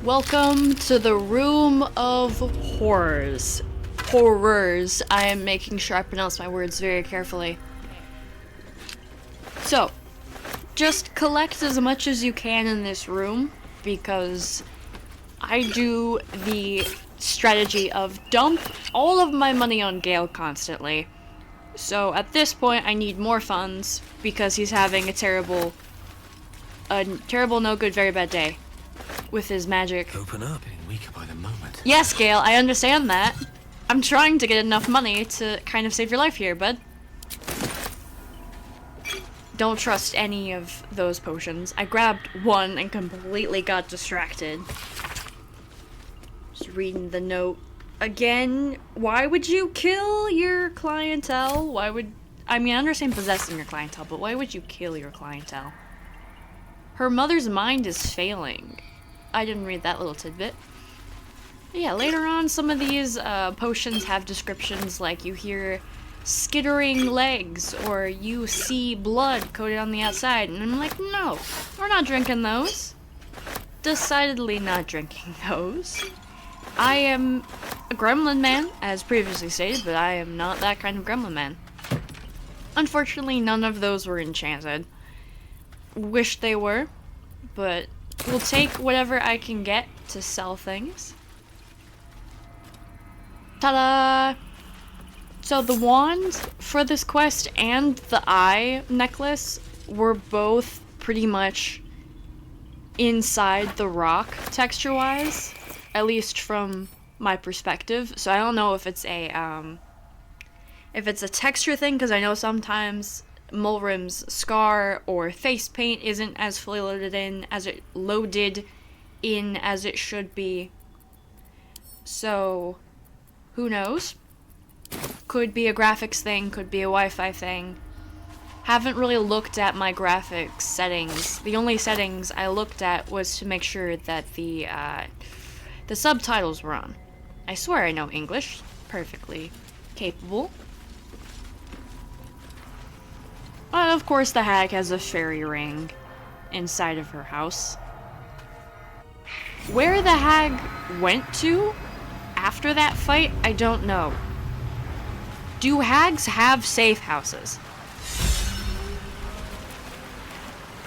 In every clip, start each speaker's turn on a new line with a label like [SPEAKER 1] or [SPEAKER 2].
[SPEAKER 1] Welcome to the Room of Horrors. Horrors. I am making sure I pronounce my words very carefully. So, just collect as much as you can in this room, because I do the strategy of dump all of my money on Gale constantly. So at this point I need more funds because he's having a terrible no good, very bad day with his magic.
[SPEAKER 2] Open up, getting weaker by the moment.
[SPEAKER 1] Yes, Gale, I understand that. I'm trying to get enough money to kind of save your life here, bud. Don't trust any of those potions. I grabbed one and completely got distracted. Just reading the note again. Why would you kill your clientele? I understand possessing your clientele, but why would you kill your clientele? Her mother's mind is failing. I didn't read that little tidbit. Yeah, later on, some of these potions have descriptions like you hear skittering legs or you see blood coated on the outside, and I'm like, no, we're not drinking those. Decidedly not drinking those. I am a gremlin man, as previously stated, but I am not that kind of gremlin man. Unfortunately, none of those were enchanted. Wish they were, but we'll take whatever I can get to sell things. Ta-da! So the wand for this quest and the eye necklace were both pretty much inside the rock texture-wise, at least from my perspective. So I don't know if it's a texture thing, because I know sometimes Mulrim's scar or face paint isn't as fully loaded in as it should be. So who knows? Could be a graphics thing, could be a Wi-Fi thing. Haven't really looked at my graphics settings. The only settings I looked at was to make sure that the subtitles were on. I swear I know English. Perfectly capable. And of course the hag has a fairy ring inside of her house. Where the hag went to after that fight, I don't know. Do hags have safe houses?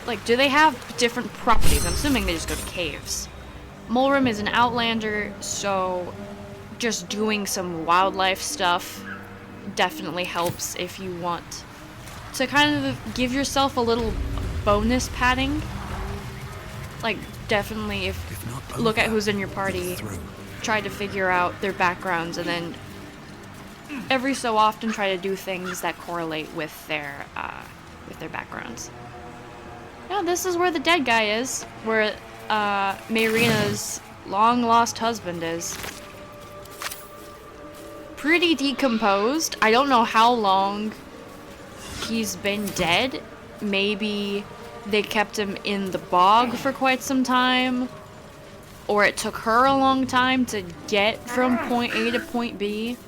[SPEAKER 1] Like, do they have different properties? I'm assuming they just go to caves. Mulrim is an outlander, so just doing some wildlife stuff definitely helps if you want to kind of give yourself a little bonus padding. Like, definitely if look at who's in your party, try to figure out their backgrounds, and then every so often try to do things that correlate with their backgrounds. Yeah, this is where the dead guy is, where Mayrina's long-lost husband is. Pretty decomposed. I don't know how long he's been dead. Maybe they kept him in the bog for quite some time, or it took her a long time to get from point A to point B.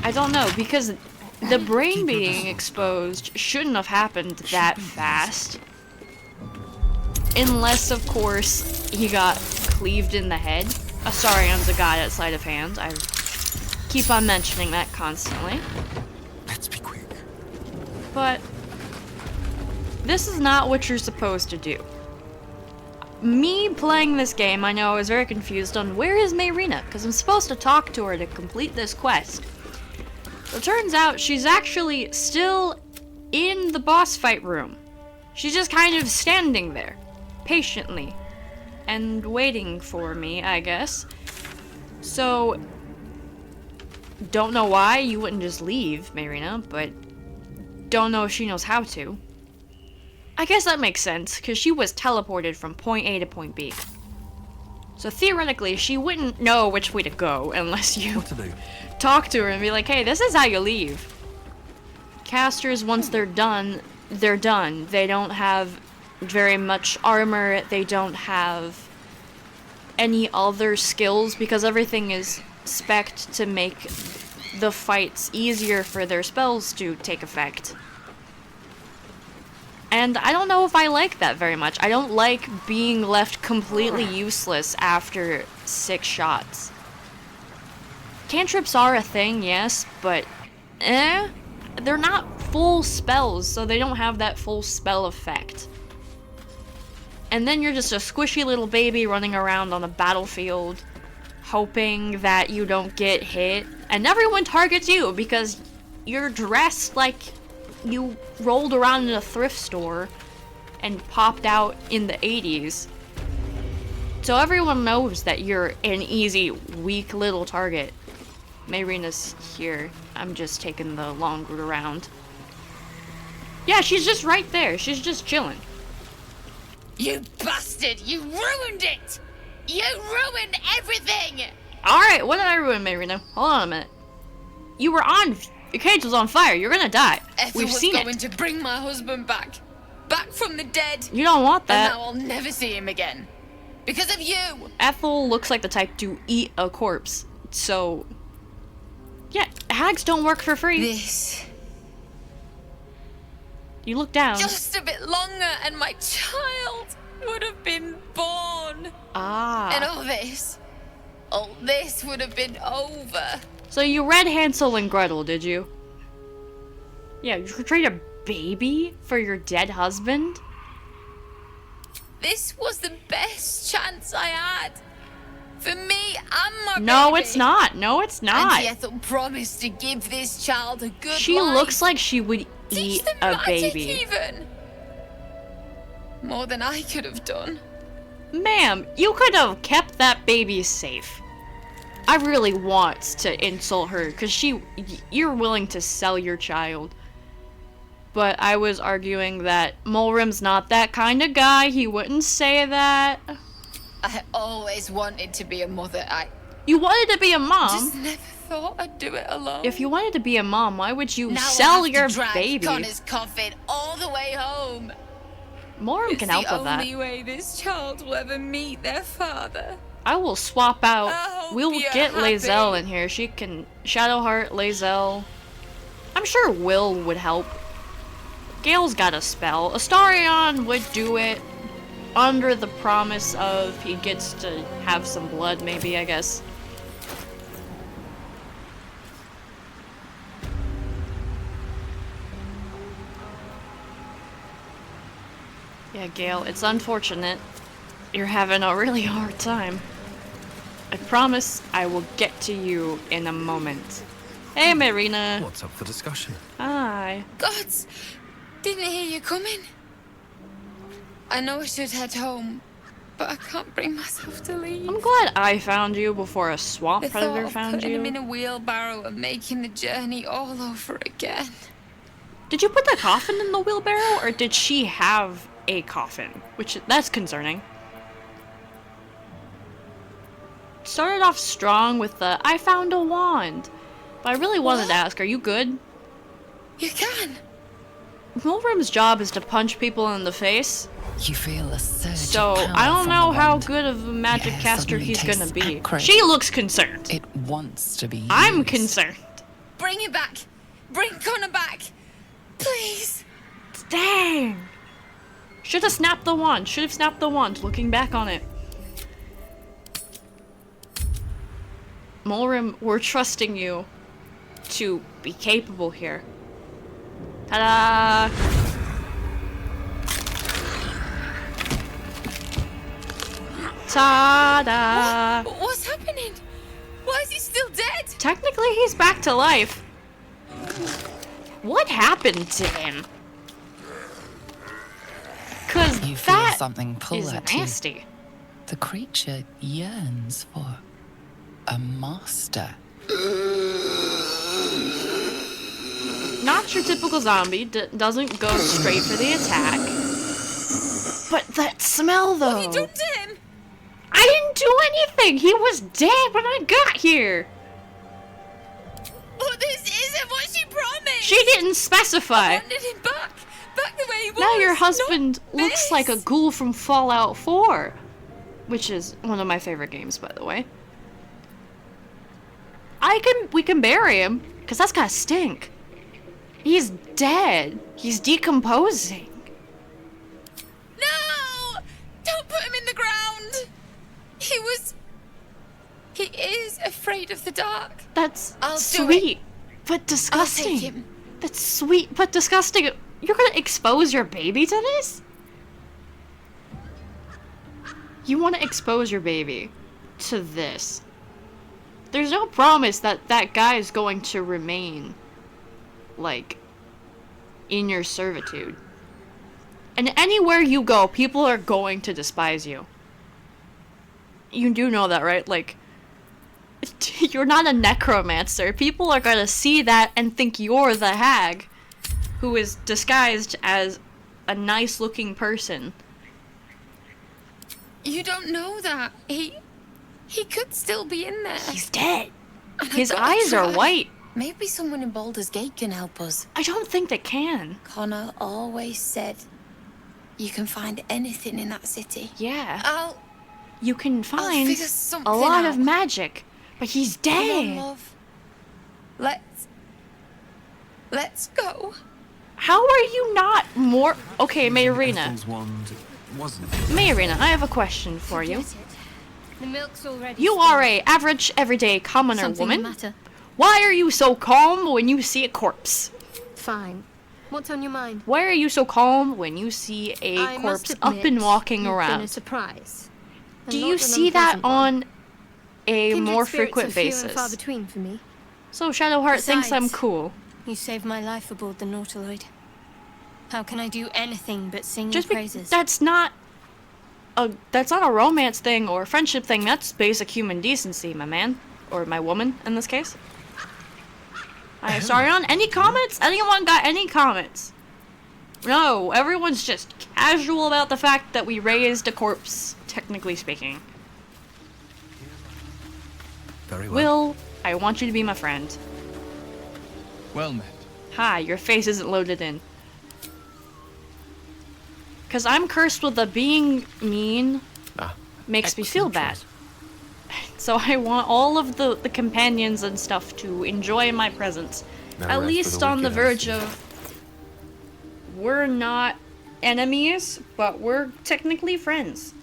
[SPEAKER 1] I don't know, because the brain being exposed shouldn't have happened that fast. Unless, of course, he got cleaved in the head. Saurion's a god at sleight of hand. I keep on mentioning that constantly.
[SPEAKER 2] Let's be quick.
[SPEAKER 1] But this is not what you're supposed to do. Me playing this game, I know I was very confused on where is Mayrina, because I'm supposed to talk to her to complete this quest. It turns out she's actually still in the boss fight room. She's just kind of standing there, patiently, and waiting for me, I guess. So, don't know why you wouldn't just leave, Mayrina, but don't know if she knows how to. I guess that makes sense, because she was teleported from point A to point B. So theoretically, she wouldn't know which way to go unless you talk to her and be like, hey, this is how you leave. Casters, once they're done, they're done. They don't have very much armor, they don't have any other skills, because everything is spec'd to make the fights easier for their spells to take effect. And I don't know if I like that very much. I don't like being left completely useless after 6 shots. Cantrips are a thing, yes, but they're not full spells, so they don't have that full spell effect. And then you're just a squishy little baby running around on the battlefield, hoping that you don't get hit. And everyone targets you because you're dressed like you rolled around in a thrift store and popped out in the 80s. So everyone knows that you're an easy, weak little target. Mayrina's here. I'm just taking the long route around. Yeah, she's just right there. She's just chilling.
[SPEAKER 3] You bastard! You ruined it! You ruined everything!
[SPEAKER 1] Alright, what did I ruin, Mayrina? Hold on a minute. You were on... Your cage was on fire. You're gonna die.
[SPEAKER 3] Ethel
[SPEAKER 1] We've seen it.
[SPEAKER 3] was going to bring my husband back. Back from the dead.
[SPEAKER 1] You don't want that.
[SPEAKER 3] And now I'll never see him again. Because of you!
[SPEAKER 1] Ethel looks like the type to eat a corpse. So... Yeah, hags don't work for free.
[SPEAKER 3] This.
[SPEAKER 1] You look down.
[SPEAKER 3] Just a bit longer and my child would have been born.
[SPEAKER 1] Ah.
[SPEAKER 3] And all this would have been over.
[SPEAKER 1] So you read Hansel and Gretel, did you? Yeah, you trade a baby for your dead husband?
[SPEAKER 3] This was the best chance I had. For me and my baby.
[SPEAKER 1] No, it's not. No, it's not.
[SPEAKER 3] And Ethel promised to give this child a good
[SPEAKER 1] She
[SPEAKER 3] life.
[SPEAKER 1] looks like she would
[SPEAKER 3] Teach
[SPEAKER 1] eat
[SPEAKER 3] them
[SPEAKER 1] a
[SPEAKER 3] magic
[SPEAKER 1] baby.
[SPEAKER 3] even. More than I could have done.
[SPEAKER 1] Ma'am, you could have kept that baby safe. I really want to insult her because you're willing to sell your child. But I was arguing that Mulrim's not that kind of guy. He wouldn't say that.
[SPEAKER 3] I always wanted to be a mother.
[SPEAKER 1] You wanted to be a mom?
[SPEAKER 3] Just never thought I'd do it alone.
[SPEAKER 1] If you wanted to be a mom, why would you
[SPEAKER 3] now
[SPEAKER 1] sell
[SPEAKER 3] I have
[SPEAKER 1] your
[SPEAKER 3] to drag
[SPEAKER 1] baby?
[SPEAKER 3] Connor's coffin all the way home.
[SPEAKER 1] Mulrim
[SPEAKER 3] It's
[SPEAKER 1] can help
[SPEAKER 3] the
[SPEAKER 1] with that.
[SPEAKER 3] only way this child will ever meet their father.
[SPEAKER 1] I will swap out.
[SPEAKER 3] I hope
[SPEAKER 1] We'll
[SPEAKER 3] you're
[SPEAKER 1] get
[SPEAKER 3] happy.
[SPEAKER 1] Lae'zel in here. She can Shadowheart, Lae'zel. I'm sure Will would help. Gale's got a spell. Astarion would do it under the promise of he gets to have some blood, maybe, I guess. Yeah, Gale, it's unfortunate. You're having a really hard time. I promise I will get to you in a moment. Hey, Marina.
[SPEAKER 2] What's up for discussion?
[SPEAKER 1] Hi.
[SPEAKER 3] Gods, didn't hear you coming. I know I should head home, but I can't bring myself to leave.
[SPEAKER 1] I'm glad I found you before a swamp
[SPEAKER 3] The
[SPEAKER 1] predator
[SPEAKER 3] thought of
[SPEAKER 1] found
[SPEAKER 3] putting him in
[SPEAKER 1] you.
[SPEAKER 3] a wheelbarrow and making the journey all over again.
[SPEAKER 1] Did you put the coffin in the wheelbarrow, or did she have a coffin? That's concerning. Started off strong with the, I found a wand. But I really wanted to ask, are you good?
[SPEAKER 3] You can.
[SPEAKER 1] Mulrim's job is to punch people in the face.
[SPEAKER 4] You feel a surge
[SPEAKER 1] So,
[SPEAKER 4] of power
[SPEAKER 1] I don't
[SPEAKER 4] from
[SPEAKER 1] know
[SPEAKER 4] the
[SPEAKER 1] how
[SPEAKER 4] wand.
[SPEAKER 1] good of a magic
[SPEAKER 4] Yeah,
[SPEAKER 1] caster
[SPEAKER 4] suddenly
[SPEAKER 1] he's gonna
[SPEAKER 4] tastes
[SPEAKER 1] be.
[SPEAKER 4] acrid.
[SPEAKER 1] She looks concerned.
[SPEAKER 4] It wants to be
[SPEAKER 1] I'm
[SPEAKER 4] used.
[SPEAKER 1] concerned.
[SPEAKER 3] Bring it back. Bring Connor back. Please.
[SPEAKER 1] Dang! Should have snapped the wand. Should have snapped the wand, looking back on it. Mulrim, we're trusting you to be capable here. Ta-da! Ta-da!
[SPEAKER 3] What's happening? Why is he still dead?
[SPEAKER 1] Technically, he's back to life. What happened to him? Cause
[SPEAKER 4] You feel
[SPEAKER 1] that
[SPEAKER 4] something pull
[SPEAKER 1] is
[SPEAKER 4] at you.
[SPEAKER 1] nasty.
[SPEAKER 4] The creature yearns for a master.
[SPEAKER 1] Not your typical zombie, doesn't go straight for the attack. But that smell, though.
[SPEAKER 3] What have you done to him?
[SPEAKER 1] I didn't do anything. He was dead when I got here.
[SPEAKER 3] Oh, this isn't what she promised.
[SPEAKER 1] She didn't specify.
[SPEAKER 3] wanted him back. Back the way he was.
[SPEAKER 1] Now your
[SPEAKER 3] not
[SPEAKER 1] husband looks
[SPEAKER 3] this.
[SPEAKER 1] like a ghoul from Fallout 4, which is one of my favorite games, by the way. We can bury him, because that's gotta stink. He's dead. He's decomposing.
[SPEAKER 3] He is afraid of the dark.
[SPEAKER 1] That's
[SPEAKER 3] I'll do
[SPEAKER 1] sweet, but
[SPEAKER 3] I'll take
[SPEAKER 1] disgusting.
[SPEAKER 3] him.
[SPEAKER 1] That's sweet, but disgusting. You're gonna expose your baby to this? You want to expose your baby to this? There's no promise that that guy is going to remain, like, in your servitude. And anywhere you go, people are going to despise you. You do know that, right? Like, you're not a necromancer. People are gonna see that and think you're the hag who is disguised as a nice-looking person.
[SPEAKER 3] You don't know that. He could still be in there.
[SPEAKER 1] He's dead.
[SPEAKER 3] And
[SPEAKER 1] His
[SPEAKER 3] I've gotta
[SPEAKER 1] eyes are
[SPEAKER 3] try.
[SPEAKER 1] white.
[SPEAKER 3] Maybe someone in Baldur's Gate can help us.
[SPEAKER 1] I don't think they can.
[SPEAKER 3] Connor always said you can find anything in that city.
[SPEAKER 1] Yeah. You can find
[SPEAKER 3] figure
[SPEAKER 1] a
[SPEAKER 3] something
[SPEAKER 1] lot
[SPEAKER 3] out.
[SPEAKER 1] of magic, but he's
[SPEAKER 3] Come on,
[SPEAKER 1] dead.
[SPEAKER 3] love. Let's go.
[SPEAKER 1] How are you not more... Okay, Mayrina.
[SPEAKER 2] Ethel's wand wasn't.
[SPEAKER 1] Mayrina, I have a question for you.
[SPEAKER 5] The milk's already
[SPEAKER 1] You
[SPEAKER 5] spilled.
[SPEAKER 1] are a average, everyday, commoner
[SPEAKER 5] Something the
[SPEAKER 1] woman.
[SPEAKER 5] matter?
[SPEAKER 1] Why are you so calm when you see a corpse?
[SPEAKER 5] Fine. What's on your mind?
[SPEAKER 1] Why are you so calm when you see a
[SPEAKER 5] I must
[SPEAKER 1] corpse up
[SPEAKER 5] admit,
[SPEAKER 1] and walking
[SPEAKER 5] you've been a
[SPEAKER 1] around?
[SPEAKER 5] surprise. And
[SPEAKER 1] Do
[SPEAKER 5] not
[SPEAKER 1] you
[SPEAKER 5] an
[SPEAKER 1] see that
[SPEAKER 5] unpleasant one.
[SPEAKER 1] on a
[SPEAKER 5] Kindred
[SPEAKER 1] more
[SPEAKER 5] spirits
[SPEAKER 1] frequent
[SPEAKER 5] are few and far
[SPEAKER 1] basis?
[SPEAKER 5] between for me.
[SPEAKER 1] So Shadowheart thinks I'm
[SPEAKER 5] Besides-
[SPEAKER 1] cool.
[SPEAKER 5] You saved my life aboard the Nautiloid. How can I do anything but sing
[SPEAKER 1] Just
[SPEAKER 5] your praises?
[SPEAKER 1] that's not a romance thing or a friendship thing. That's basic human decency, my man. Or my woman, in this case. Sorry, on any comments? Anyone got any comments? No, everyone's just casual about the fact that we raised a corpse, technically speaking.
[SPEAKER 2] Very well.
[SPEAKER 1] Will, I want you to be my friend.
[SPEAKER 6] Well met.
[SPEAKER 1] Hi, your face isn't loaded in. Because I'm cursed with a being mean makes me feel
[SPEAKER 2] excellent
[SPEAKER 1] bad.
[SPEAKER 2] choice.
[SPEAKER 1] So I want all of the companions and stuff to enjoy my presence.
[SPEAKER 2] No
[SPEAKER 1] At
[SPEAKER 2] rest for
[SPEAKER 1] least
[SPEAKER 2] the
[SPEAKER 1] on the
[SPEAKER 2] wicked,
[SPEAKER 1] verge
[SPEAKER 2] I see.
[SPEAKER 1] of... We're not enemies, but we're technically friends.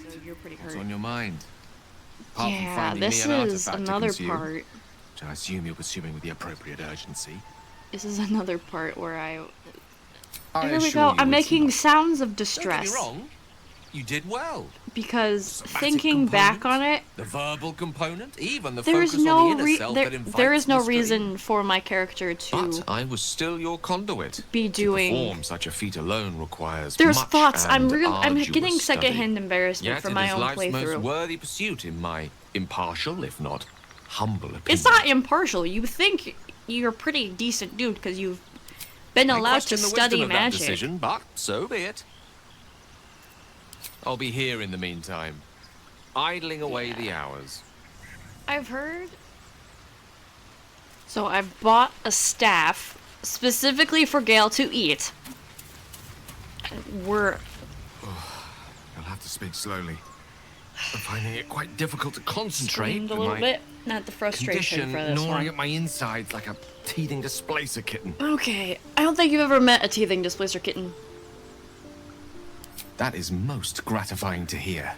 [SPEAKER 1] So you're pretty
[SPEAKER 6] What's
[SPEAKER 1] hurt.
[SPEAKER 6] on your mind? Apart from
[SPEAKER 1] Yeah,
[SPEAKER 6] finding
[SPEAKER 1] this
[SPEAKER 6] me an
[SPEAKER 1] is
[SPEAKER 6] artifact to
[SPEAKER 1] another
[SPEAKER 6] consume,
[SPEAKER 1] part.
[SPEAKER 6] which I assume you're pursuing with the appropriate urgency.
[SPEAKER 1] This is another part where I...
[SPEAKER 6] I
[SPEAKER 1] Here we
[SPEAKER 6] assure
[SPEAKER 1] go.
[SPEAKER 6] you
[SPEAKER 1] I'm
[SPEAKER 6] it's
[SPEAKER 1] making
[SPEAKER 6] not.
[SPEAKER 1] sounds of
[SPEAKER 6] Don't
[SPEAKER 1] distress.
[SPEAKER 6] get me wrong. You did well.
[SPEAKER 1] Because
[SPEAKER 6] Somatic
[SPEAKER 1] thinking back on
[SPEAKER 6] component,
[SPEAKER 1] it,
[SPEAKER 6] the verbal component, even the
[SPEAKER 1] there is
[SPEAKER 6] focus
[SPEAKER 1] no
[SPEAKER 6] on the inner self that invites
[SPEAKER 1] there is no
[SPEAKER 6] mystery.
[SPEAKER 1] reason for my character to
[SPEAKER 6] But I was still your conduit.
[SPEAKER 1] be doing.
[SPEAKER 6] To perform such a feat alone requires
[SPEAKER 1] There's
[SPEAKER 6] much
[SPEAKER 1] thoughts. I'm
[SPEAKER 6] and
[SPEAKER 1] getting
[SPEAKER 6] arduous study.
[SPEAKER 1] secondhand embarrassment
[SPEAKER 6] Yet
[SPEAKER 1] for
[SPEAKER 6] it
[SPEAKER 1] my
[SPEAKER 6] is
[SPEAKER 1] own
[SPEAKER 6] life's most
[SPEAKER 1] playthrough.
[SPEAKER 6] worthy pursuit, in my impartial, if not humble opinion.
[SPEAKER 1] It's not impartial. You think you're a pretty decent dude because you've been
[SPEAKER 6] I
[SPEAKER 1] allowed to
[SPEAKER 6] question the
[SPEAKER 1] study
[SPEAKER 6] wisdom of that
[SPEAKER 1] magic.
[SPEAKER 6] decision, but so be it. I'll be here in the meantime, idling away the hours.
[SPEAKER 1] I've heard. So I've bought a staff specifically for Gale to eat.
[SPEAKER 6] You'll have to speak slowly. I'm finding it quite difficult to concentrate.
[SPEAKER 1] Screamed a
[SPEAKER 6] with
[SPEAKER 1] little
[SPEAKER 6] my
[SPEAKER 1] bit. Not the frustration
[SPEAKER 6] condition
[SPEAKER 1] for this
[SPEAKER 6] gnawing
[SPEAKER 1] one.
[SPEAKER 6] at my insides like a teething displacer kitten.
[SPEAKER 1] Okay, I don't think you've ever met a teething displacer kitten.
[SPEAKER 6] That is most gratifying to hear.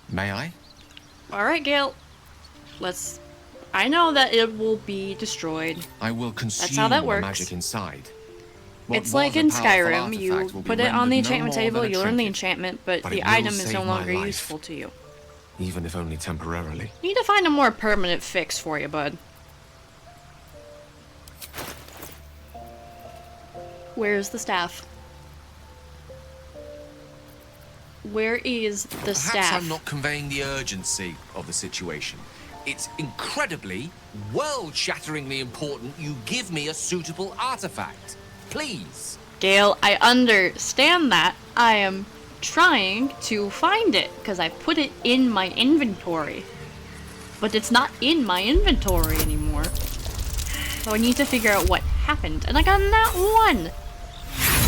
[SPEAKER 6] May I?
[SPEAKER 1] Alright, Gale. Let's... I know that it will be destroyed.
[SPEAKER 6] I will consume
[SPEAKER 1] how that
[SPEAKER 6] the
[SPEAKER 1] works.
[SPEAKER 6] magic inside. What
[SPEAKER 1] It's like
[SPEAKER 6] was a
[SPEAKER 1] in
[SPEAKER 6] powerful
[SPEAKER 1] Skyrim, you
[SPEAKER 6] artifact will be
[SPEAKER 1] put it on the
[SPEAKER 6] rendered no
[SPEAKER 1] enchantment
[SPEAKER 6] more
[SPEAKER 1] table,
[SPEAKER 6] than a
[SPEAKER 1] you learn the
[SPEAKER 6] trinket,
[SPEAKER 1] enchantment, but
[SPEAKER 6] but
[SPEAKER 1] the
[SPEAKER 6] it will
[SPEAKER 1] item is
[SPEAKER 6] save
[SPEAKER 1] no
[SPEAKER 6] my
[SPEAKER 1] longer
[SPEAKER 6] life.
[SPEAKER 1] useful to you.
[SPEAKER 6] even if only temporarily.
[SPEAKER 1] Need to find a more permanent fix for you, bud. Where's the staff? Where is the
[SPEAKER 6] Perhaps
[SPEAKER 1] staff?
[SPEAKER 6] I'm not conveying the urgency of the situation. It's incredibly, world-shatteringly important you give me a suitable artifact. Please.
[SPEAKER 1] Gale, I understand that. I am trying to find it, because I put it in my inventory. But it's not in my inventory anymore. So I need to figure out what happened. And I got that one!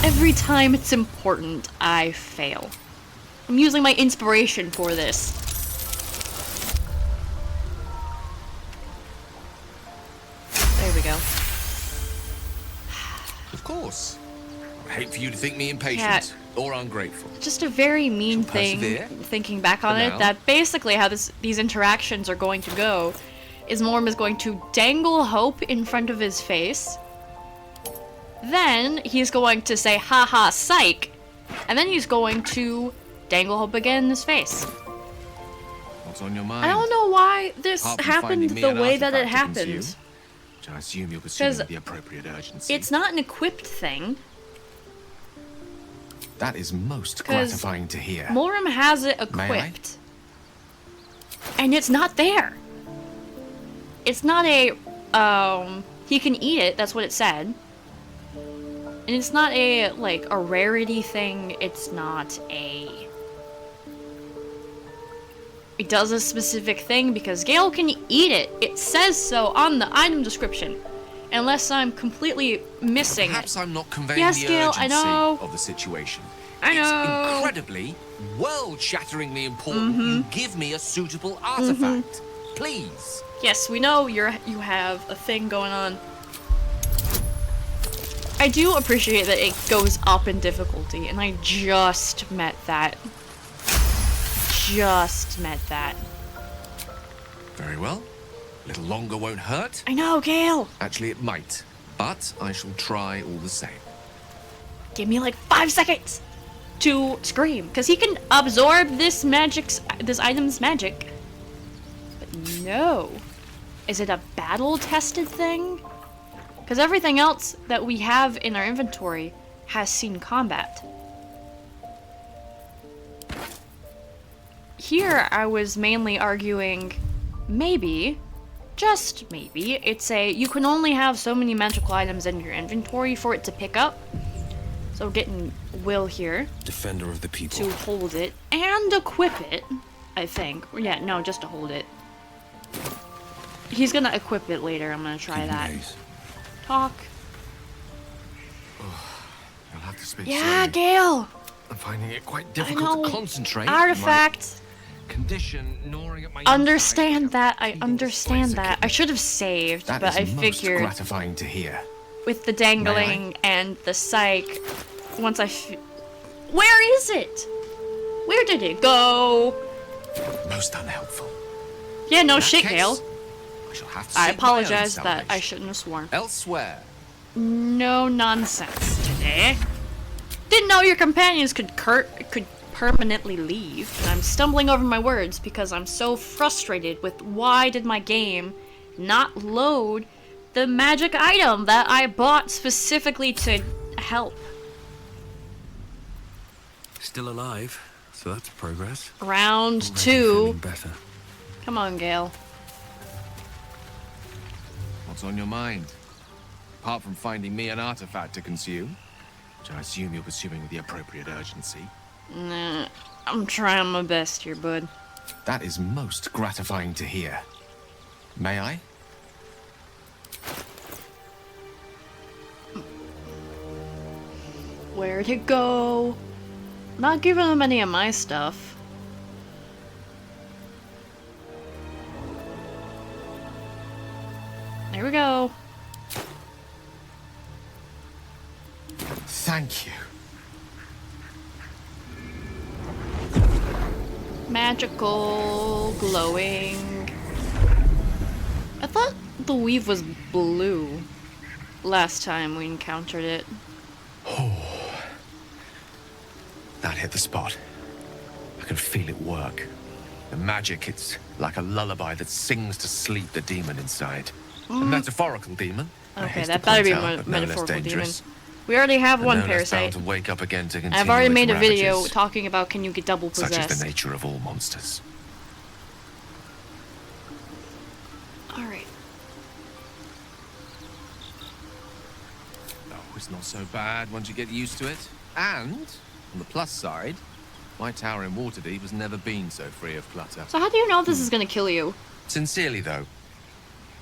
[SPEAKER 1] Every time it's important, I fail. I'm using my inspiration for this. There we go.
[SPEAKER 6] Of course. hate for you to think me impatient or ungrateful.
[SPEAKER 1] Just a very mean
[SPEAKER 6] Shall
[SPEAKER 1] thing,
[SPEAKER 6] persevere.
[SPEAKER 1] thinking back on
[SPEAKER 6] For
[SPEAKER 1] it,
[SPEAKER 6] now.
[SPEAKER 1] that basically how these interactions are going to go is Morm is going to dangle hope in front of his face. Then he's going to say, haha, psych. And then he's going to dangle hope again in his face.
[SPEAKER 6] What's on your mind?
[SPEAKER 1] I don't know why this
[SPEAKER 6] Apart from
[SPEAKER 1] happened
[SPEAKER 6] finding me
[SPEAKER 1] the
[SPEAKER 6] an
[SPEAKER 1] way that it
[SPEAKER 6] artifact to
[SPEAKER 1] happened.
[SPEAKER 6] consume, which I assume you're pursuing
[SPEAKER 1] 'Cause
[SPEAKER 6] with the appropriate urgency.
[SPEAKER 1] It's not an equipped thing.
[SPEAKER 6] That is most
[SPEAKER 1] 'Cause
[SPEAKER 6] gratifying to hear.
[SPEAKER 1] Moram has it
[SPEAKER 6] May I?
[SPEAKER 1] equipped. And it's not there. It's not a, he can eat it, that's what it said. And it's not a, like, a rarity thing, it's not a... It does a specific thing because Gale can eat it. It says so on the item description. Unless I'm completely missing
[SPEAKER 6] Perhaps
[SPEAKER 1] it.
[SPEAKER 6] I'm not conveying
[SPEAKER 1] Yes,
[SPEAKER 6] the
[SPEAKER 1] Gale, I
[SPEAKER 6] urgency
[SPEAKER 1] know.
[SPEAKER 6] of the situation.
[SPEAKER 1] I know.
[SPEAKER 6] It's incredibly, world-shatteringly important you give me a suitable artifact. Please.
[SPEAKER 1] Yes, we know you have a thing going on. I do appreciate that it goes up in difficulty, and I just met that.
[SPEAKER 6] Very well. A little longer won't hurt.
[SPEAKER 1] I know, Gale!
[SPEAKER 6] Actually, it might. But I shall try all the same.
[SPEAKER 1] Give me like 5 seconds to scream, because he can absorb this item's magic. But no. Is it a battle-tested thing? Because everything else that we have in our inventory has seen combat. Here, I was mainly arguing, maybe, just maybe, you can only have so many magical items in your inventory for it to pick up. So getting Will here
[SPEAKER 2] Defender of the people.
[SPEAKER 1] to hold it and equip it, I think. Yeah, no, just to hold it. He's gonna equip it later, I'm gonna try that.
[SPEAKER 2] Days.
[SPEAKER 1] Talk.
[SPEAKER 6] You'll have to speak
[SPEAKER 1] Yeah,
[SPEAKER 6] slowly.
[SPEAKER 1] Gale!
[SPEAKER 6] I'm finding it quite
[SPEAKER 1] I
[SPEAKER 6] difficult
[SPEAKER 1] know.
[SPEAKER 6] to concentrate.
[SPEAKER 1] Artifact!
[SPEAKER 6] My condition gnawing at my
[SPEAKER 1] Understand
[SPEAKER 6] inside.
[SPEAKER 1] that, I
[SPEAKER 6] Feeling
[SPEAKER 1] understand
[SPEAKER 6] twice a
[SPEAKER 1] that.
[SPEAKER 6] kid.
[SPEAKER 1] I should have saved,
[SPEAKER 6] That
[SPEAKER 1] but
[SPEAKER 6] is
[SPEAKER 1] I
[SPEAKER 6] most
[SPEAKER 1] figured
[SPEAKER 6] gratifying to hear.
[SPEAKER 1] with the dangling and the psych, once where is it? Where did it go?
[SPEAKER 6] Most unhelpful.
[SPEAKER 1] Yeah, no
[SPEAKER 6] In that
[SPEAKER 1] shit,
[SPEAKER 6] case,
[SPEAKER 1] Gale.
[SPEAKER 6] I shall have to
[SPEAKER 1] I
[SPEAKER 6] seek my own
[SPEAKER 1] apologize that I
[SPEAKER 6] salvation.
[SPEAKER 1] shouldn't have sworn.
[SPEAKER 6] Elsewhere.
[SPEAKER 1] No nonsense today. Didn't know your companions could permanently leave. And I'm stumbling over my words because I'm so frustrated with why did my game not load the magic item that I bought specifically to help.
[SPEAKER 2] Still alive, so that's progress.
[SPEAKER 1] Round
[SPEAKER 2] Already
[SPEAKER 1] 2.
[SPEAKER 2] feeling better.
[SPEAKER 1] Come on, Gale.
[SPEAKER 6] What's on your mind? Apart from finding me an artifact to consume, which I assume you're pursuing with the appropriate urgency.
[SPEAKER 1] Nah, I'm trying my best here, bud.
[SPEAKER 6] That is most gratifying to hear. May I?
[SPEAKER 1] Where'd it go? Not giving him any of my stuff. There we go.
[SPEAKER 6] Thank you.
[SPEAKER 1] Magical, glowing. I thought the weave was blue last time we encountered it.
[SPEAKER 6] That hit the spot. I can feel it work. The magic, it's like a lullaby that sings to sleep the demon inside. A metaphorical demon. I
[SPEAKER 1] Okay,
[SPEAKER 6] haste
[SPEAKER 1] that
[SPEAKER 6] to
[SPEAKER 1] better
[SPEAKER 6] point
[SPEAKER 1] be
[SPEAKER 6] out,
[SPEAKER 1] a
[SPEAKER 6] but no less
[SPEAKER 1] metaphorical demon.
[SPEAKER 6] dangerous.
[SPEAKER 1] We already have
[SPEAKER 6] And
[SPEAKER 1] one
[SPEAKER 6] no less bound
[SPEAKER 1] parasite.
[SPEAKER 6] to wake up again to continue
[SPEAKER 1] I've already
[SPEAKER 6] its
[SPEAKER 1] made a video
[SPEAKER 6] ravages.
[SPEAKER 1] talking about can you get double
[SPEAKER 6] Such is the
[SPEAKER 1] possessed.
[SPEAKER 6] nature of all monsters.
[SPEAKER 1] Alright.
[SPEAKER 6] Oh, it's not so bad once you get used to it. And, on the plus side, my tower in Waterdeep has never been so free of clutter.
[SPEAKER 1] So how do you know this is gonna kill you?
[SPEAKER 6] Sincerely, though,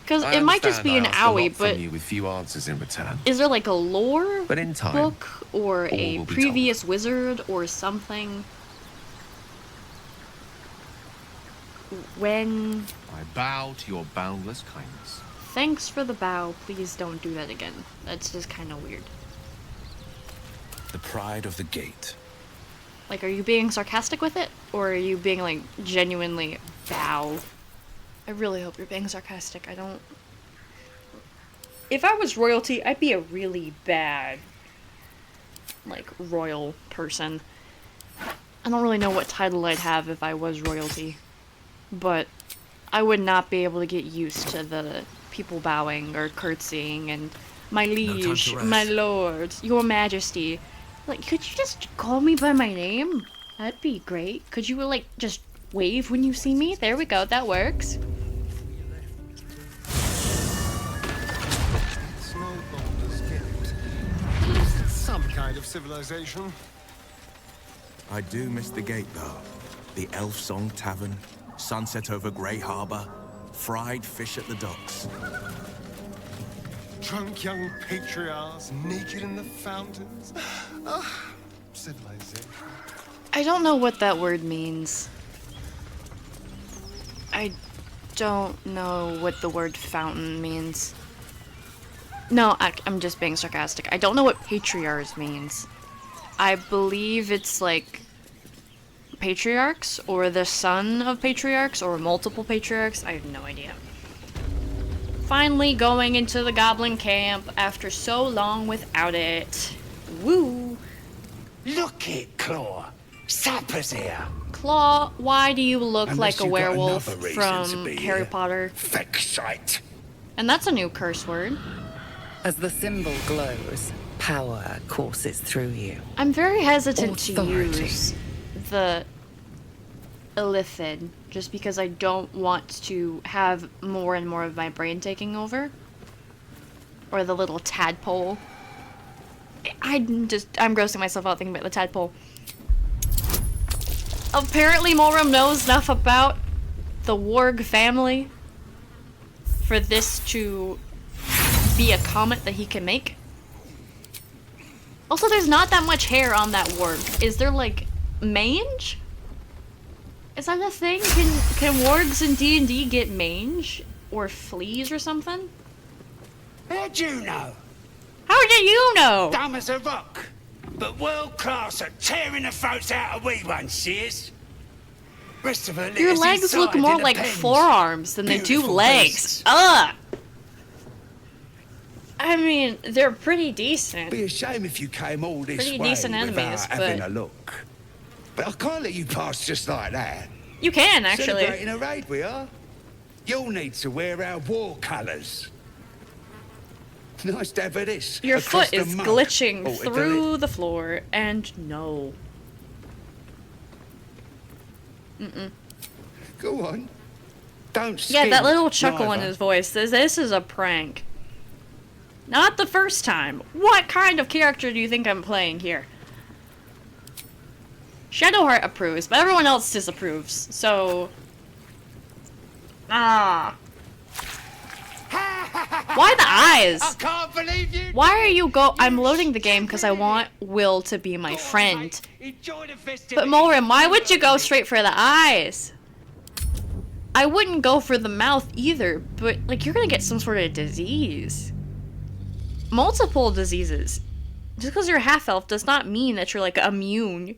[SPEAKER 1] Because
[SPEAKER 6] I
[SPEAKER 1] it might just be an
[SPEAKER 6] understand I asked a
[SPEAKER 1] owie,
[SPEAKER 6] lot from
[SPEAKER 1] but
[SPEAKER 6] you with few answers in return.
[SPEAKER 1] is there like a lore
[SPEAKER 6] But in time,
[SPEAKER 1] book or a
[SPEAKER 6] will be
[SPEAKER 1] previous wizard or something? When...
[SPEAKER 6] I bow to your boundless kindness.
[SPEAKER 1] Thanks for the bow. Please don't do that again. That's just kind of weird.
[SPEAKER 2] The pride of the gate.
[SPEAKER 1] Like, are you being sarcastic with it? Or are you being, like, genuinely bow? I really hope you're being sarcastic. I don't... If I was royalty, I'd be a really bad, like, royal person. I don't really know what title I'd have if I was royalty. But I would not be able to get used to the people bowing or curtsying and my liege, my lord, your majesty. Like, could you just call me by my name? That'd be great. Could you, like, just wave when you see me? There we go, that works.
[SPEAKER 7] It's no Baldur's Gate. It's some kind of civilization.
[SPEAKER 8] I do miss the gate, though. The Elf Song Tavern, sunset over Grey Harbour, fried fish at the docks.
[SPEAKER 7] Drunk young patriarchs, naked in the fountains. Ah, civilization.
[SPEAKER 1] I don't know what that word means. I don't know what the word fountain means. No, I'm just being sarcastic. I don't know what patriarchs means. I believe it's like patriarchs or the son of patriarchs or multiple patriarchs. I have no idea. Finally going into the goblin camp after so long without it. Woo!
[SPEAKER 9] Look it, Claw. Sapper's here.
[SPEAKER 1] Claw, why do you look
[SPEAKER 9] Unless
[SPEAKER 1] like a
[SPEAKER 9] you've got
[SPEAKER 1] werewolf
[SPEAKER 9] another reason to
[SPEAKER 1] from
[SPEAKER 9] be
[SPEAKER 1] Harry
[SPEAKER 9] here.
[SPEAKER 1] Potter?
[SPEAKER 9] Fexite.
[SPEAKER 1] And that's a new curse word.
[SPEAKER 4] As the symbol glows, power courses through you.
[SPEAKER 1] I'm very hesitant to
[SPEAKER 4] Authority.
[SPEAKER 1] use the illithid just because I don't want to have more and more of my brain taking over. Or the little tadpole. I'm grossing myself out thinking about the tadpole. Apparently Moram knows enough about the warg family for this to be a comment that he can make. Also, there's not that much hair on that warg. Is there, like, mange? Is that a thing? Can wargs in D&D get mange? Or fleas or something?
[SPEAKER 9] How'd you know?
[SPEAKER 1] How did you know?
[SPEAKER 9] Dumb as a rock. But world class at tearing the throats out of wee ones, she is. Rest of her
[SPEAKER 1] Your
[SPEAKER 9] lives
[SPEAKER 1] legs look
[SPEAKER 9] inside
[SPEAKER 1] more
[SPEAKER 9] in the
[SPEAKER 1] like
[SPEAKER 9] pens.
[SPEAKER 1] forearms than they do
[SPEAKER 9] Beautiful
[SPEAKER 1] legs.
[SPEAKER 9] beasts.
[SPEAKER 1] Ugh! I mean, they're pretty decent.
[SPEAKER 9] Be a shame if you came all this
[SPEAKER 1] Pretty
[SPEAKER 9] way
[SPEAKER 1] decent
[SPEAKER 9] without
[SPEAKER 1] enemies,
[SPEAKER 9] having
[SPEAKER 1] but-
[SPEAKER 9] a look. But I can't let you pass just like that.
[SPEAKER 1] You can, actually.
[SPEAKER 9] Celebrating a raid we are. You'll need to wear our war colours. Nice to have this.
[SPEAKER 1] Your
[SPEAKER 9] across
[SPEAKER 1] foot
[SPEAKER 9] the
[SPEAKER 1] is
[SPEAKER 9] mug.
[SPEAKER 1] glitching
[SPEAKER 9] Oh, to
[SPEAKER 1] through the floor, and no.
[SPEAKER 9] Go on. Don't
[SPEAKER 1] Yeah, that
[SPEAKER 9] skin
[SPEAKER 1] little chuckle in
[SPEAKER 9] neither.
[SPEAKER 1] his voice says, this is a prank. Not the first time. What kind of character do you think I'm playing here? Shadowheart approves, but everyone else disapproves, so... Ah. Why the eyes?
[SPEAKER 9] I can't believe you.
[SPEAKER 1] Why are you I'm loading the game because I want Will to be my friend.
[SPEAKER 9] Enjoy the festivities.
[SPEAKER 1] But Mulrim, why would you go straight for the eyes? I wouldn't go for the mouth either, but, like, you're gonna get some sort of disease. Multiple diseases. Just because you're half-elf does not mean that you're, like, immune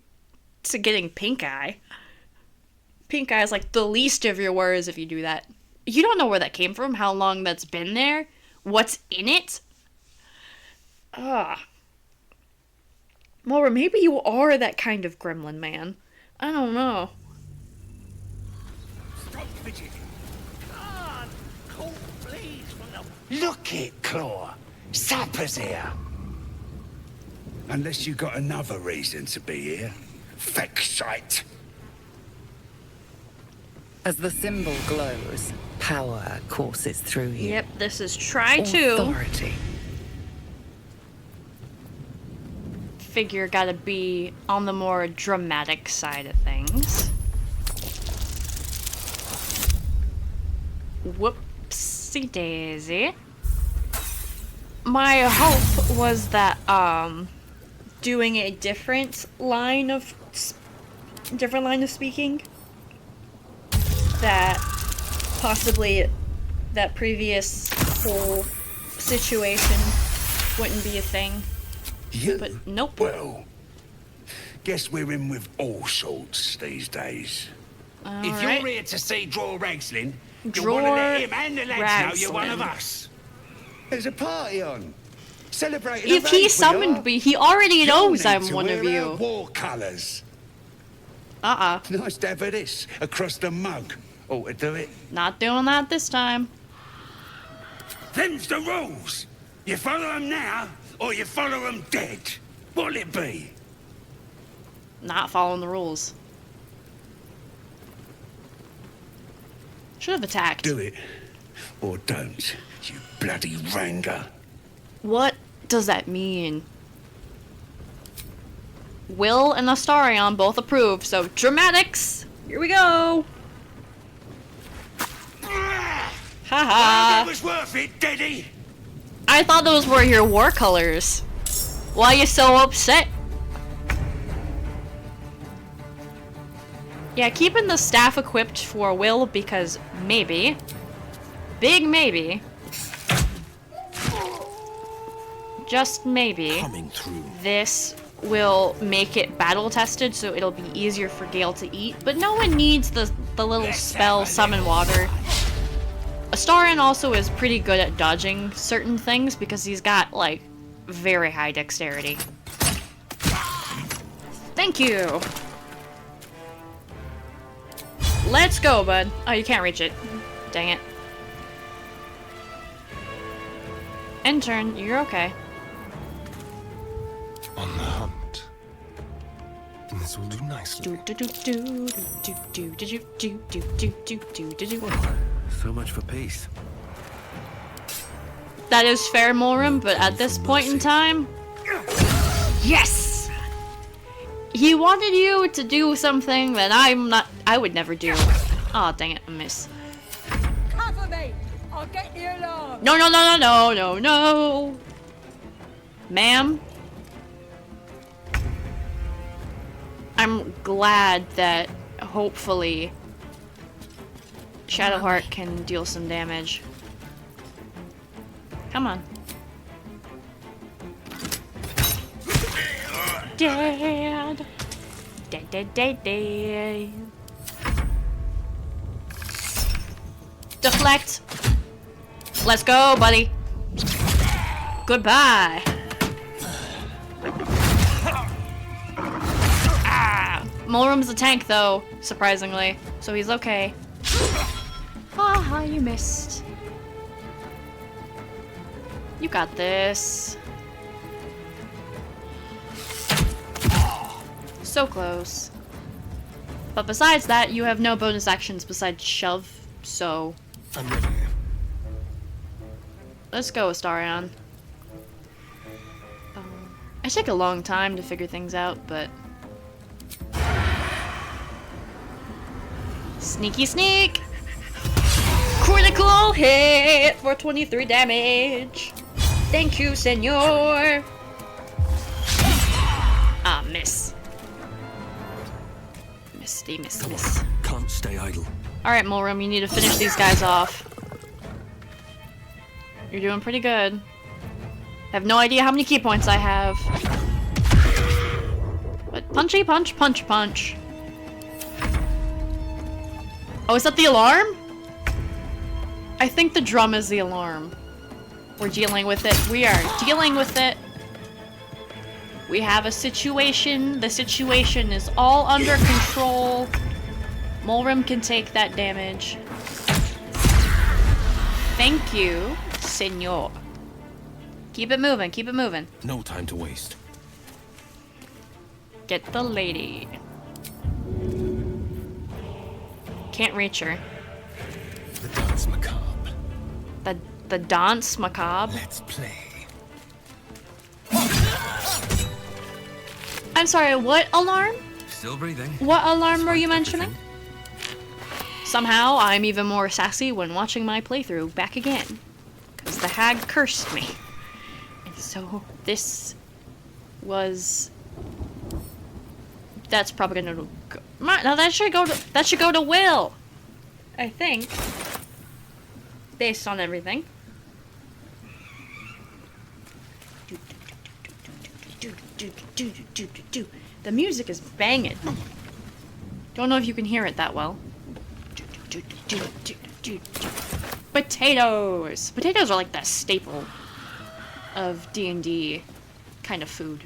[SPEAKER 1] to getting pink eye. Pink eye is, like, the least of your worries if you do that. You don't know where that came from, how long that's been there, what's in it. Ugh. Or maybe you are that kind of gremlin man. I don't know.
[SPEAKER 9] Stop fidgeting. Ah, cold please from the... Look it, Claw. Sapper's here. Unless you got another reason to be here. Fexite.
[SPEAKER 4] As the symbol glows, power courses through you.
[SPEAKER 1] Yep, this is try to.
[SPEAKER 4] Authority.
[SPEAKER 1] Figure gotta be on the more dramatic side of things. Whoopsie daisy. My hope was that, doing a different line of speaking, that possibly that previous whole situation wouldn't be a thing.
[SPEAKER 9] You?
[SPEAKER 1] But nope.
[SPEAKER 9] Well, guess we're in with all sorts these days. If you're here to see Draw Ragslin, you'll want to let him and the lads know you're one of us. There's a party on. Celebrating
[SPEAKER 1] If he summoned me, he already knows I'm one of
[SPEAKER 9] our
[SPEAKER 1] you.
[SPEAKER 9] war colours.
[SPEAKER 1] Nice
[SPEAKER 9] to have this across the mug. Ought to do it.
[SPEAKER 1] Not doing that this time.
[SPEAKER 9] Them's the rules. You follow them now, or you follow them dead. What'll it be?
[SPEAKER 1] Not following the rules. Should have attacked.
[SPEAKER 9] Do it, or don't, you bloody ranger.
[SPEAKER 1] What does that mean? Will and Astarion both approve, so dramatics! Here we go! Haha!
[SPEAKER 9] That was worth it, Daddy!
[SPEAKER 1] I thought those were your war colors. Why are you so upset? Yeah, keeping the staff equipped for Will because maybe, big maybe, just maybe,
[SPEAKER 2] Coming through.
[SPEAKER 1] this will make it battle tested, so it'll be easier for Gale to eat. But no one needs the little spell summon water. Astarion also is pretty good at dodging certain things because he's got like very high dexterity. Thank you. Let's go, bud. Oh, you can't reach it. Dang it. End turn. You're okay.
[SPEAKER 7] On the hunt. This will do nicely.
[SPEAKER 2] So much for peace.
[SPEAKER 1] That is fair, Morim, but at this point in time... Yes! He wanted you to do something that I would never do. Oh, dang it, I miss.
[SPEAKER 10] Cover me! I'll get the alarm!
[SPEAKER 1] No, no, no, no, no, no, no! Ma'am? I'm glad that, hopefully, Shadowheart can deal some damage. Come on. Dead. Dead, dead, dead, dead. Deflect. Let's go, buddy. Goodbye. Mulrum's a tank, though, surprisingly, so he's okay. Haha, you missed. You got this. So close. But besides that, you have no bonus actions besides shove, so...
[SPEAKER 7] I'm ready.
[SPEAKER 1] Let's go, Astarion. I take a long time to figure things out, but... Sneaky sneak! Critical hit for 23 damage! Thank you, senor! Ah, miss. Misty, miss,
[SPEAKER 2] Come
[SPEAKER 1] miss.
[SPEAKER 2] on. Can't stay idle.
[SPEAKER 1] Alright, Mulrum, you need to finish these guys off. You're doing pretty good. I have no idea how many key points I have. But punchy punch, punch punch. Oh, is that the alarm? I think the drum is the alarm. We're dealing with it. We are dealing with it. We have a situation. The situation is all under control. Mulrum can take that damage. Thank you, senor. Keep it moving, keep it moving.
[SPEAKER 2] No time to waste.
[SPEAKER 1] Get the lady. Can't reach her.
[SPEAKER 7] The dance macabre.
[SPEAKER 1] The dance macabre?
[SPEAKER 7] Let's play.
[SPEAKER 1] I'm sorry, what alarm?
[SPEAKER 2] Still breathing.
[SPEAKER 1] What alarm were you mentioning? Somehow, I'm even more sassy when watching my playthrough back again. Because the hag cursed me. And so, this was... That's probably gonna go... No, that should go to Will! I think. Based on everything. The music is banging. Don't know if you can hear it that well. Potatoes! Potatoes are like the staple of D&D kind of food.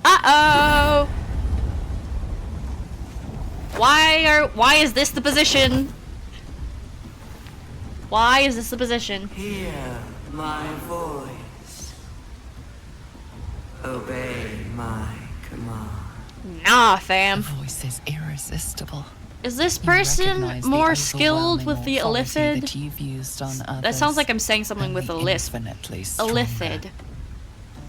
[SPEAKER 1] Uh-oh! Why is this the position? Why is this the position?
[SPEAKER 11] Hear my voice. Obey my command.
[SPEAKER 1] Nah, fam.
[SPEAKER 4] The voice is irresistible.
[SPEAKER 1] Is this
[SPEAKER 4] You
[SPEAKER 1] person
[SPEAKER 4] recognize
[SPEAKER 1] more
[SPEAKER 4] the
[SPEAKER 1] skilled with the
[SPEAKER 4] overwhelming authority
[SPEAKER 1] illithid?
[SPEAKER 4] that you've used on
[SPEAKER 1] That
[SPEAKER 4] others,
[SPEAKER 1] sounds like I'm saying something with a
[SPEAKER 4] only
[SPEAKER 1] lisp.
[SPEAKER 4] infinitely stronger.
[SPEAKER 1] Illithid.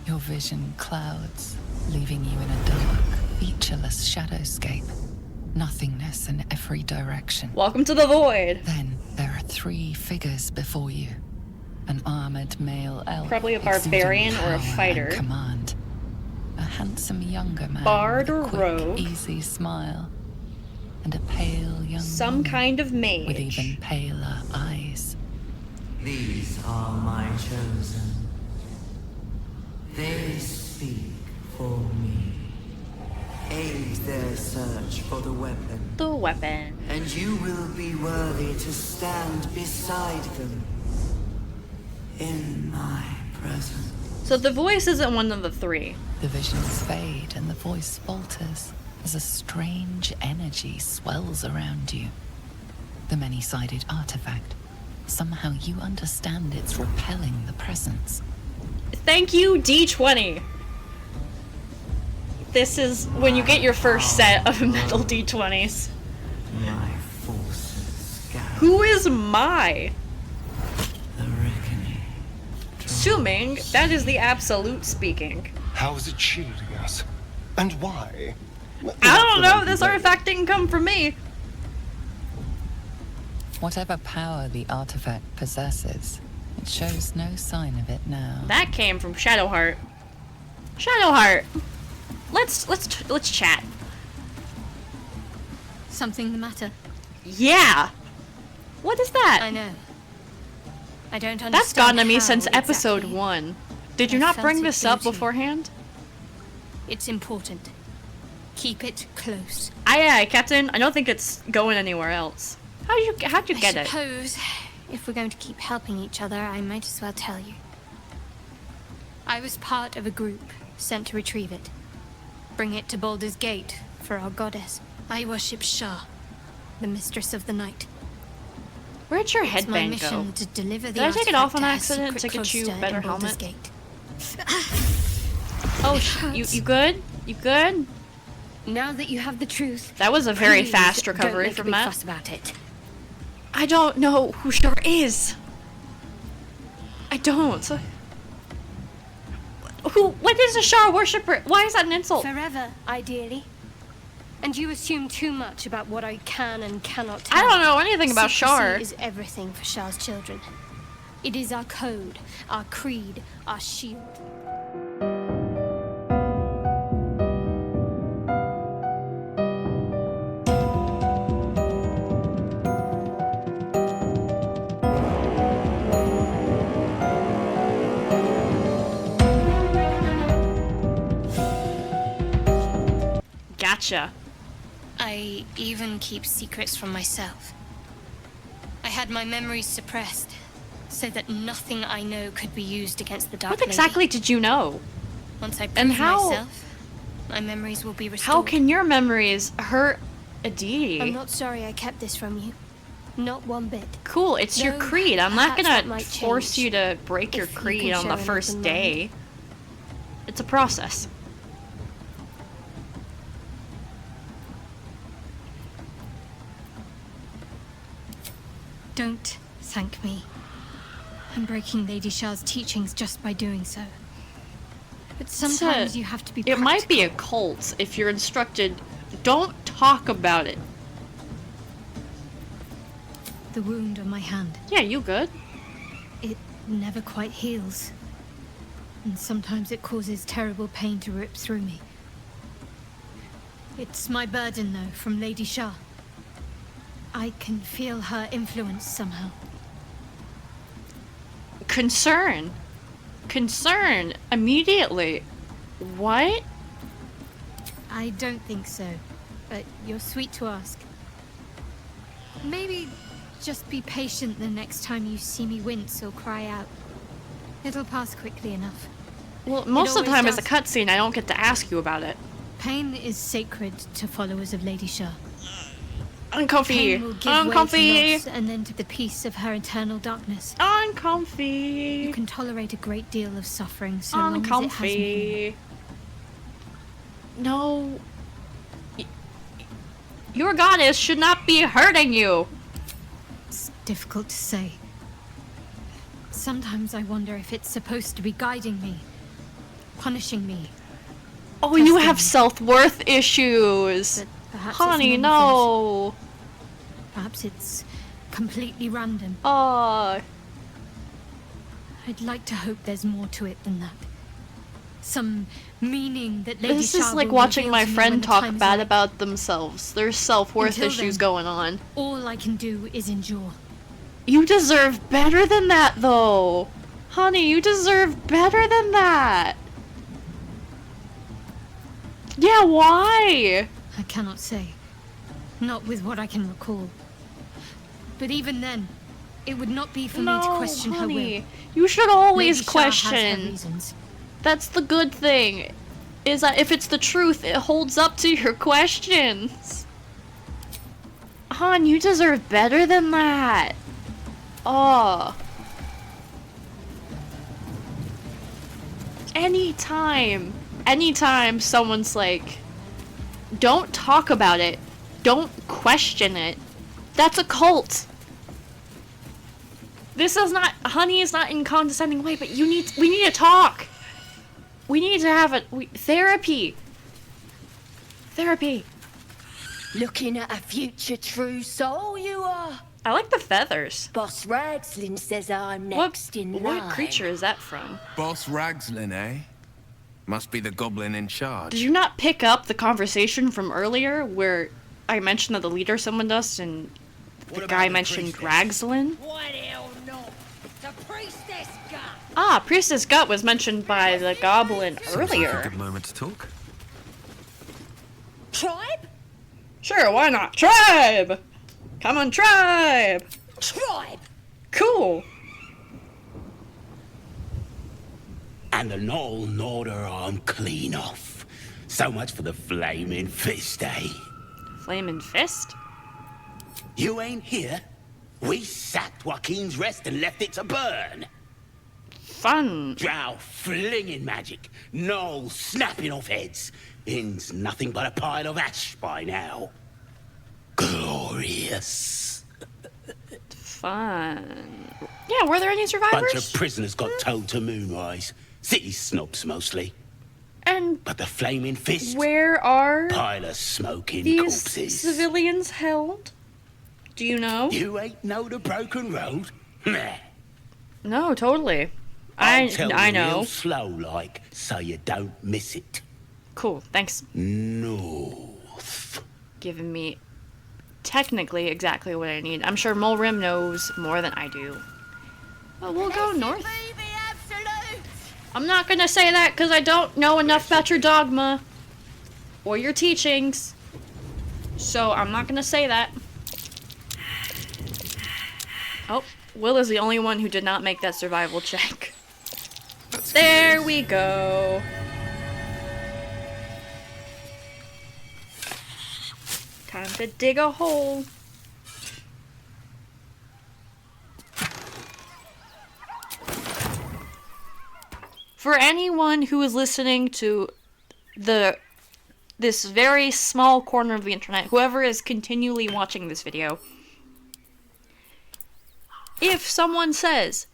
[SPEAKER 4] Your vision clouds, leaving you in a dark, featureless shadowscape. Nothingness in every direction.
[SPEAKER 1] Welcome to the void.
[SPEAKER 4] Then there are 3 figures before you. An armored male elf.
[SPEAKER 1] Probably a
[SPEAKER 4] exuding
[SPEAKER 1] barbarian or a
[SPEAKER 4] power
[SPEAKER 1] fighter.
[SPEAKER 4] and command. A handsome younger man
[SPEAKER 1] Bard
[SPEAKER 4] with
[SPEAKER 1] or
[SPEAKER 4] a quick,
[SPEAKER 1] rogue.
[SPEAKER 4] easy smile. And a pale young
[SPEAKER 1] Some
[SPEAKER 4] woman
[SPEAKER 1] kind of mage.
[SPEAKER 4] with even paler eyes.
[SPEAKER 11] These are my chosen. They speak for me. Aid their search for the weapon.
[SPEAKER 1] The weapon.
[SPEAKER 11] And you will be worthy to stand beside them. In my presence.
[SPEAKER 1] So the voice isn't one of the 3.
[SPEAKER 4] The visions fade and the voice falters as a strange energy swells around you. The many-sided artifact. Somehow you understand it's repelling the presence.
[SPEAKER 1] Thank you, D20. This is when you get your first set of metal D20s.
[SPEAKER 11] My forces gather.
[SPEAKER 1] Who is my?
[SPEAKER 11] The reckoning.
[SPEAKER 1] Assuming that is the absolute speaking.
[SPEAKER 7] How is it shielding us? And why?
[SPEAKER 1] I don't know, this artifact didn't come from me.
[SPEAKER 4] Whatever power the artifact possesses, it shows no sign of it now.
[SPEAKER 1] That came from Shadowheart. Shadowheart. Let's chat.
[SPEAKER 5] Something the matter?
[SPEAKER 1] Yeah. What is that?
[SPEAKER 5] I know. I don't understand.
[SPEAKER 1] That's gone to me
[SPEAKER 5] how
[SPEAKER 1] since episode
[SPEAKER 5] exactly.
[SPEAKER 1] 1. Did you
[SPEAKER 5] I
[SPEAKER 1] not
[SPEAKER 5] felt
[SPEAKER 1] bring
[SPEAKER 5] it
[SPEAKER 1] this
[SPEAKER 5] go
[SPEAKER 1] up
[SPEAKER 5] to you.
[SPEAKER 1] beforehand?
[SPEAKER 5] It's important. Keep it close.
[SPEAKER 1] Aye, Captain. I don't think it's going anywhere else. How'd you get
[SPEAKER 5] I
[SPEAKER 1] it?
[SPEAKER 5] suppose if we're going to keep helping each other, I might as well tell you. I was part of a group sent to retrieve it. Bring it to Baldur's Gate for our goddess. I worship Shah, the mistress of the night.
[SPEAKER 1] Where'd your
[SPEAKER 5] It's my
[SPEAKER 1] headband
[SPEAKER 5] mission
[SPEAKER 1] go?
[SPEAKER 5] to deliver the
[SPEAKER 1] Did I take it off
[SPEAKER 5] artifact
[SPEAKER 1] on
[SPEAKER 5] to her
[SPEAKER 1] accident to
[SPEAKER 5] secret
[SPEAKER 1] get you a
[SPEAKER 5] cloister
[SPEAKER 1] better
[SPEAKER 5] in Baldur's
[SPEAKER 1] helmet?
[SPEAKER 5] Gate.
[SPEAKER 1] Oh, you good? You good?
[SPEAKER 5] Now that you have the truth,
[SPEAKER 1] That was a very
[SPEAKER 5] please
[SPEAKER 1] fast
[SPEAKER 5] don't
[SPEAKER 1] recovery
[SPEAKER 5] make a
[SPEAKER 1] from
[SPEAKER 5] big
[SPEAKER 1] that.
[SPEAKER 5] fuss about it.
[SPEAKER 1] I don't know who Shar is. I don't. What is a Shar worshipper? Why is that an insult?
[SPEAKER 5] Forever, ideally. And you assume too much about what I can and cannot tell.
[SPEAKER 1] I don't know anything about
[SPEAKER 5] Secrecy
[SPEAKER 1] Shar.
[SPEAKER 5] is everything for Shar's children. It is our code, our creed, our shield.
[SPEAKER 1] Gotcha.
[SPEAKER 5] I even keep secrets from myself. I had my memories suppressed, so that nothing I know could be used against the Dark
[SPEAKER 1] What
[SPEAKER 5] Lady.
[SPEAKER 1] exactly did you know?
[SPEAKER 5] Once I prove
[SPEAKER 1] And how-
[SPEAKER 5] myself, my memories will be restored.
[SPEAKER 1] How can your memories hurt a deity?
[SPEAKER 5] I'm not sorry I kept this from you. Not one bit.
[SPEAKER 1] Cool, it's your
[SPEAKER 5] Though,
[SPEAKER 1] creed. I'm not
[SPEAKER 5] perhaps that
[SPEAKER 1] gonna
[SPEAKER 5] might
[SPEAKER 1] force
[SPEAKER 5] change
[SPEAKER 1] you to break your
[SPEAKER 5] if you
[SPEAKER 1] creed
[SPEAKER 5] can
[SPEAKER 1] on
[SPEAKER 5] show
[SPEAKER 1] the
[SPEAKER 5] an
[SPEAKER 1] first
[SPEAKER 5] open
[SPEAKER 1] day. It's a process.
[SPEAKER 5] Don't thank me. I'm breaking Lady Shah's teachings just by doing so. But sometimes you have to be
[SPEAKER 1] It might be a cult if you're instructed, don't talk about it.
[SPEAKER 5] The wound on my hand.
[SPEAKER 1] Yeah, you good?
[SPEAKER 5] It never quite heals. And sometimes it causes terrible pain to rip through me. It's my burden, though, from Lady Shah. I can feel her influence somehow.
[SPEAKER 1] concern. Concern immediately. What?
[SPEAKER 5] I don't think so, but you're sweet to ask. Maybe just be patient the next time you see me wince or cry out. It'll pass quickly enough.
[SPEAKER 1] Well, most of the
[SPEAKER 5] always
[SPEAKER 1] time as a
[SPEAKER 5] does.
[SPEAKER 1] cutscene, I don't get to ask you about it.
[SPEAKER 5] Pain is sacred to followers of Lady Shah.
[SPEAKER 1] Uncomfy.
[SPEAKER 5] Pain will give way
[SPEAKER 1] Uncomfy.
[SPEAKER 5] to loss and then to the peace of her eternal darkness.
[SPEAKER 1] Uncomfy.
[SPEAKER 5] You can tolerate a great deal of suffering so long as it has meaning.
[SPEAKER 1] Uncomfy. No. Your goddess should not be hurting you.
[SPEAKER 5] It's difficult to say. Sometimes I wonder if it's supposed to be guiding me, punishing me.
[SPEAKER 1] Oh, you have
[SPEAKER 5] me.
[SPEAKER 1] self-worth issues.
[SPEAKER 5] But perhaps
[SPEAKER 1] Honey,
[SPEAKER 5] it's
[SPEAKER 1] no.
[SPEAKER 5] Perhaps it's completely random.
[SPEAKER 1] Oh.
[SPEAKER 5] I'd like to hope there's more to it than that. Some meaning that Lady
[SPEAKER 1] This
[SPEAKER 5] Shah
[SPEAKER 1] is like
[SPEAKER 5] will
[SPEAKER 1] watching
[SPEAKER 5] reveal
[SPEAKER 1] my
[SPEAKER 5] to me when
[SPEAKER 1] friend
[SPEAKER 5] the
[SPEAKER 1] talk
[SPEAKER 5] time's
[SPEAKER 1] bad
[SPEAKER 5] right.
[SPEAKER 1] about themselves. There's self-worth
[SPEAKER 5] Until
[SPEAKER 1] issues
[SPEAKER 5] then,
[SPEAKER 1] going on.
[SPEAKER 5] All I can do is endure.
[SPEAKER 1] You deserve better than that, though. Honey, you deserve better than that. Yeah, why?
[SPEAKER 5] I cannot say. Not with what I can recall. But even then, it would not be for me to question her
[SPEAKER 1] honey.
[SPEAKER 5] will.
[SPEAKER 1] You should always
[SPEAKER 5] Lady Shah has her
[SPEAKER 1] question.
[SPEAKER 5] reasons.
[SPEAKER 1] That's the good thing. Is that if it's the truth, it holds up to your questions. Han, you deserve better than that. Oh. Anytime someone's like, don't talk about it, don't question it, that's a cult. This is not, honey is not in condescending way, but we need to talk. We need to have therapy. Therapy.
[SPEAKER 12] Looking at a future true soul, you are.
[SPEAKER 1] I like the feathers.
[SPEAKER 12] Boss Ragslin says I'm next in line.
[SPEAKER 1] What creature is that from?
[SPEAKER 8] Boss Ragslin, eh? Must be the goblin in charge.
[SPEAKER 1] Did you not pick up the conversation from earlier where I mentioned that the leader summoned us and the guy mentioned Ragslin?
[SPEAKER 10] What hell no? The priestess got.
[SPEAKER 1] Ah, Priestess Gut was mentioned by the goblin earlier.
[SPEAKER 2] Good moment to talk.
[SPEAKER 12] Tribe?
[SPEAKER 1] Sure, why not? Tribe! Come on, tribe!
[SPEAKER 12] Tribe!
[SPEAKER 1] Cool!
[SPEAKER 9] And the Knoll gnawed her arm clean off. So much for the flaming fist, eh?
[SPEAKER 1] Flamin' fist?
[SPEAKER 9] You ain't here? We sacked Joaquin's Rest and left it to burn.
[SPEAKER 1] Fun.
[SPEAKER 9] Drow flinging magic, Knoll snapping off heads. Inn's nothing but a pile of ash by now. Glorious.
[SPEAKER 1] Fun. Yeah, were there any survivors?
[SPEAKER 9] Bunch of prisoners got towed to Moonrise. City snobs mostly.
[SPEAKER 1] And
[SPEAKER 9] but the flaming fist.
[SPEAKER 1] Where are
[SPEAKER 9] pile of smoking
[SPEAKER 1] these
[SPEAKER 9] corpses.
[SPEAKER 1] Civilians held? Do you know?
[SPEAKER 9] You ain't know the broken road? Meh.
[SPEAKER 1] No, totally.
[SPEAKER 9] I'll tell
[SPEAKER 1] I
[SPEAKER 9] you
[SPEAKER 1] know.
[SPEAKER 9] real slow like, so you don't miss it.
[SPEAKER 1] Cool, thanks.
[SPEAKER 9] North.
[SPEAKER 1] Giving me technically exactly what I need. I'm sure Mulrim knows more than I do. But we'll go north. I'm not gonna say that because I don't know enough about your dogma or your teachings. So I'm not gonna say that. Oh, Will is the only one who did not make that survival check. There we go. Time to dig a hole. For anyone who is listening to this very small corner of the internet, whoever is continually watching this video, if someone says,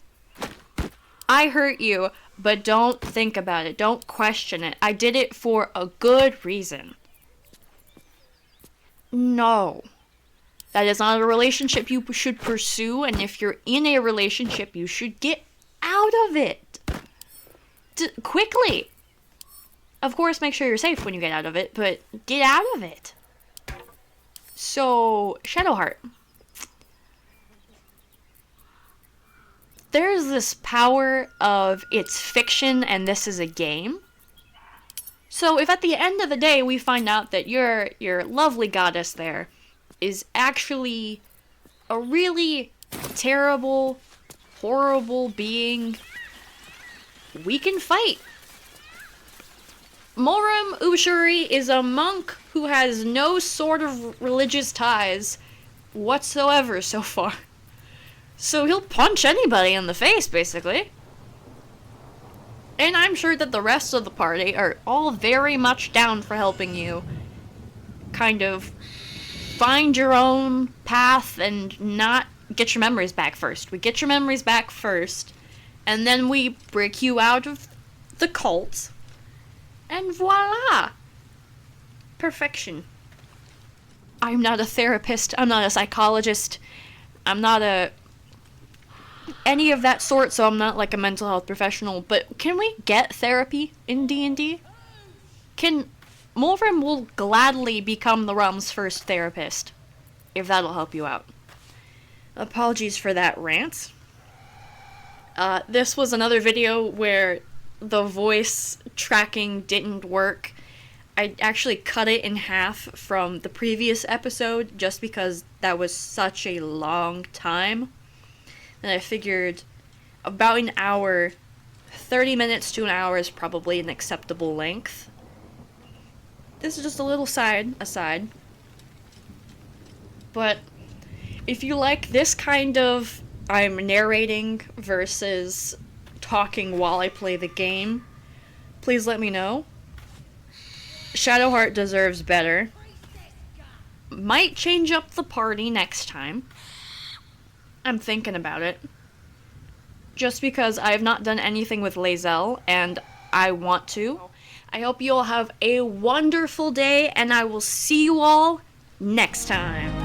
[SPEAKER 1] I hurt you, but don't think about it, don't question it, I did it for a good reason. No. That is not a relationship you should pursue, and if you're in a relationship, you should get out of it. Quickly. Of course, make sure you're safe when you get out of it, but get out of it. So, Shadowheart. there's this power of it's fiction and this is a game. So if at the end of the day we find out that your lovely goddess there is actually a really terrible, horrible being, we can fight. Moram Ushuri is a monk who has no sort of religious ties whatsoever so far. So he'll punch anybody in the face, basically. And I'm sure that the rest of the party are all very much down for helping you kind of find your own path and not get your memories back first. We get your memories back first, and then we break you out of the cult, and voila! Perfection. I'm not a therapist, I'm not a psychologist, I'm not any of that sort, so I'm not like a mental health professional, but can we get therapy in D&D? Mulrim will gladly become the realm's first therapist, if that'll help you out. Apologies for that rant. This was another video where the voice tracking didn't work. I actually cut it in half from the previous episode just because that was such a long time. And I figured about an hour, 30 minutes to an hour is probably an acceptable length. This is just a little aside. But if you like this kind of I'm narrating versus talking while I play the game, please let me know. Shadowheart deserves better. Might change up the party next time. I'm thinking about it. Just because I have not done anything with Lae'zel, and I want to. I hope you all have a wonderful day, and I will see you all next time.